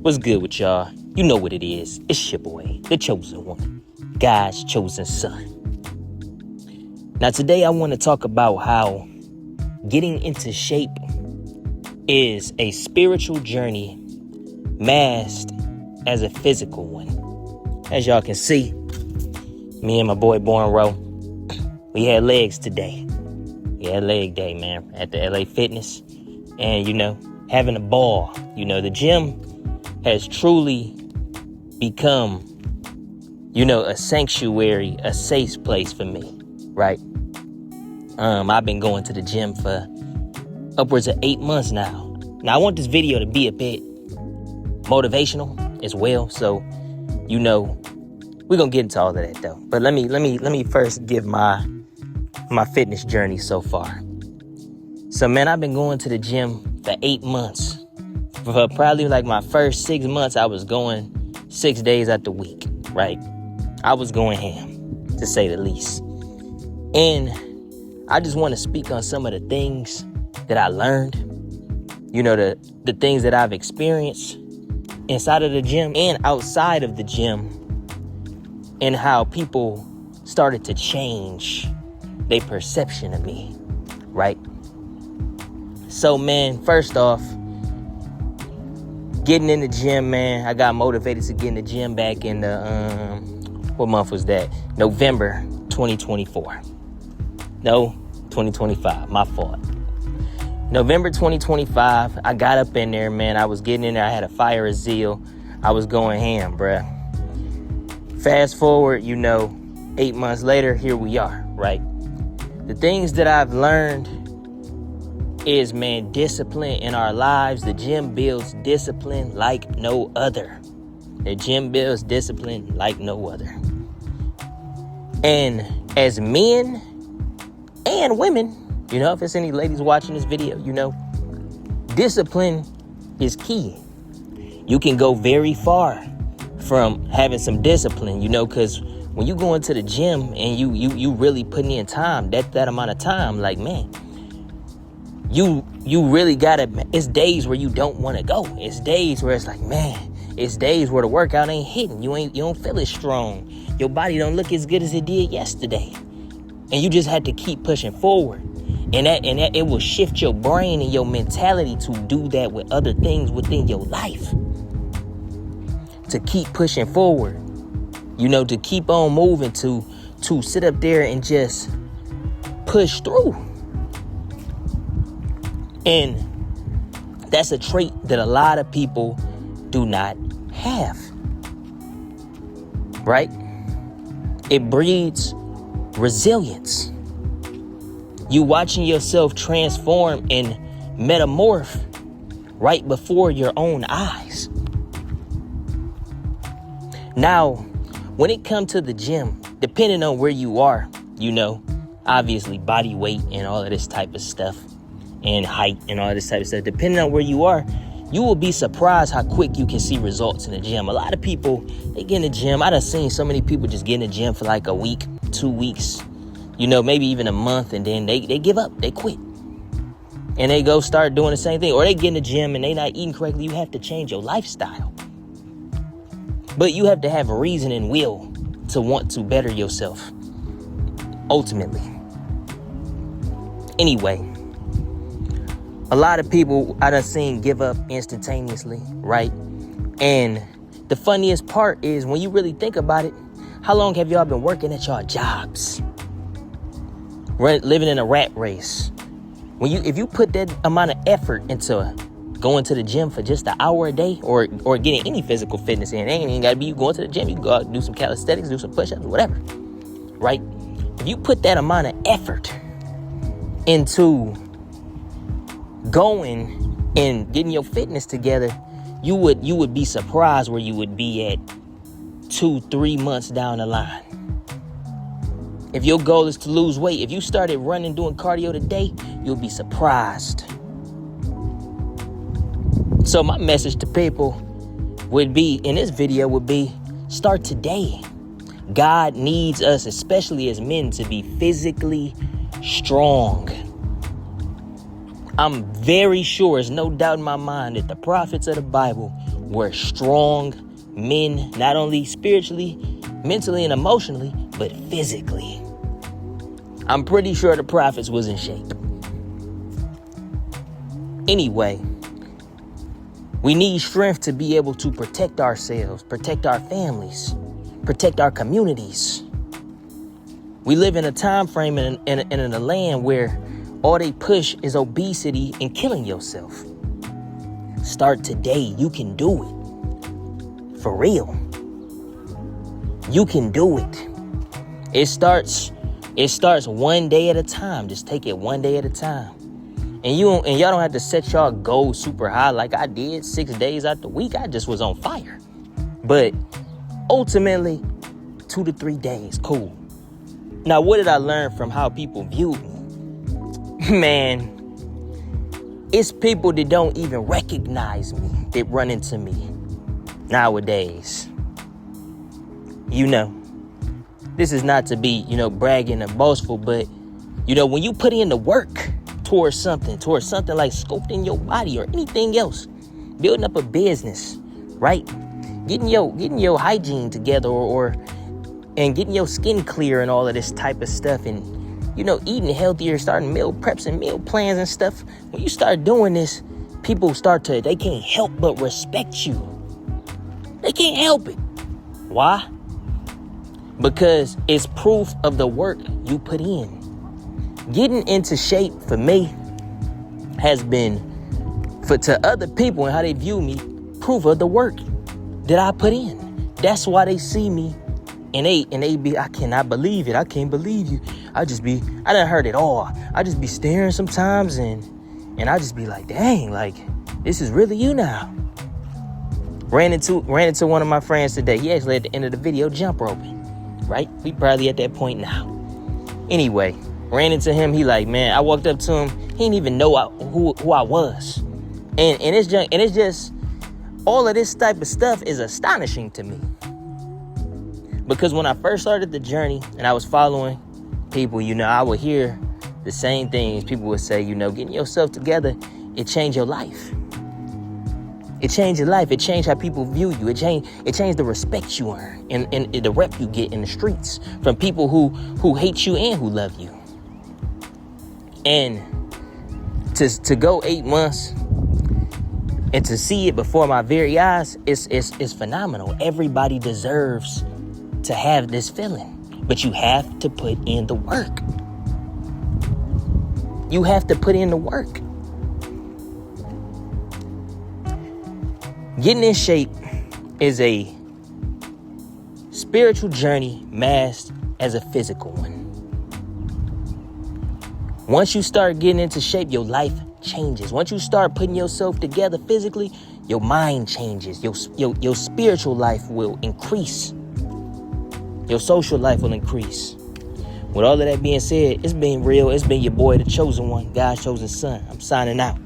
What's good with y'all? You know what it is. It's your boy, the chosen one, God's chosen son. Now today I want to talk about how getting into shape is a spiritual journey masked as a physical one. As y'all can see, me and my boy Born Row, we had legs today. We had leg day, man, at the LA Fitness. And, having a ball. The gym has truly become, a sanctuary, a safe place for me, right? I've been going to the gym for upwards of 8 months now. Now, I want this video to be a bit motivational as well. So, we're going to get into all of that, though. But let me first give my fitness journey so far. So, man, I've been going to the gym for 8 months. For probably like my first 6 months, I was going 6 days out the week, right? I was going ham, to say the least. And I just want to speak on some of the things that I learned, the things that I've experienced inside of the gym and outside of the gym, and how people started to change their perception of me, right? So, man, first off, getting in the gym, man, I got motivated to get in the gym back in the, what month was that? November 2024. No, 2025, my fault. November 2025, I got up in there, man. I was getting in there. I had a fire of zeal. I was going ham, bruh. Fast forward, 8 months later, here we are, right? The things that I've learned is, man, discipline in our lives. The gym builds discipline like no other. The gym builds discipline like no other. And as men and women, if it's any ladies watching this video, discipline is key. You can go very far from having some discipline, because when you go into the gym and you really putting in time, that amount of time, like, man, you really gotta, it's days where you don't want to go. It's days where it's like, man, it's days where the workout ain't hitting. You don't feel as strong. Your body don't look as good as it did yesterday. And you just had to keep pushing forward. And that it will shift your brain and your mentality to do that with other things within your life. To keep pushing forward. To keep on moving, to sit up there and just push through. And that's a trait that a lot of people do not have. Right? It breeds resilience. You watching yourself transform and metamorph right before your own eyes. Now, when it comes to the gym, depending on where you are, obviously body weight and all of this type of stuff, and height and all this type of stuff, depending on where you are, you will be surprised how quick you can see results in the gym. A lot of people, they get in the gym. I done seen so many people just get in the gym for like a week, 2 weeks, maybe even a month, and then they give up, they quit. And they go start doing the same thing. Or they get in the gym and they not eating correctly. You have to change your lifestyle. But you have to have a reason and will to want to better yourself, ultimately. Anyway, a lot of people I done seen give up instantaneously, right? And the funniest part is when you really think about it, how long have y'all been working at your jobs? Living in a rat race. If you put that amount of effort into going to the gym for just an hour a day or getting any physical fitness in, it ain't even got to be you going to the gym. You can go out and do some calisthenics, do some push-ups, whatever, right? If you put that amount of effort into going and getting your fitness together, you would be surprised where you would be at 2-3 months down the line. If your goal is to lose weight, if you started running, doing cardio today, you'll be surprised. So my message to people would be, in this video, would be, start today. God needs us, especially as men, to be physically strong. I'm very sure, there's no doubt in my mind, that the prophets of the Bible were strong men, not only spiritually, mentally, and emotionally, but physically. I'm pretty sure the prophets was in shape. Anyway, we need strength to be able to protect ourselves, protect our families, protect our communities. We live in a time frame and in a land where all they push is obesity and killing yourself. Start today. You can do it. For real. You can do it. It starts one day at a time. Just take it one day at a time. And y'all don't have to set y'all goals super high like I did 6 days out the week. I just was on fire. But ultimately, 2 to 3 days, cool. Now, what did I learn from how people viewed me? Man, it's people that don't even recognize me that run into me nowadays. This is not to be, bragging or boastful, but, when you put in the work towards something like sculpting your body or anything else, building up a business, right? Getting your hygiene together and getting your skin clear and all of this type of stuff, and eating healthier, starting meal preps and meal plans and stuff. When you start doing this, people they can't help but respect you. They can't help it. Why? Because it's proof of the work you put in. Getting into shape for me has been, to other people and how they view me, proof of the work that I put in. That's why they see me and they be, I cannot believe it. I can't believe you. I done heard it all. I just be staring sometimes and I just be like, dang, like, this is really you now. Ran into one of my friends today. He actually at the end of the video jump roping, right? We probably at that point now. Anyway, ran into him. He like, man, I walked up to him. He didn't even know who I was. And it's just all of this type of stuff is astonishing to me. Because when I first started the journey and I was following people, I would hear the same things. People would say, getting yourself together, it changed your life. It changed your life. It changed how people view you. It changed the respect you earn and the rep you get in the streets from people who hate you and who love you. And to go 8 months and to see it before my very eyes, it's phenomenal. Everybody deserves to have this feeling, but you have to put in the work. You have to put in the work. Getting in shape is a spiritual journey masked as a physical one. Once you start getting into shape, your life changes. Once you start putting yourself together physically, your mind changes. Your spiritual life will increase. Your social life will increase. With all of that being said, it's been real. It's been your boy, the chosen one, God's chosen son. I'm signing out.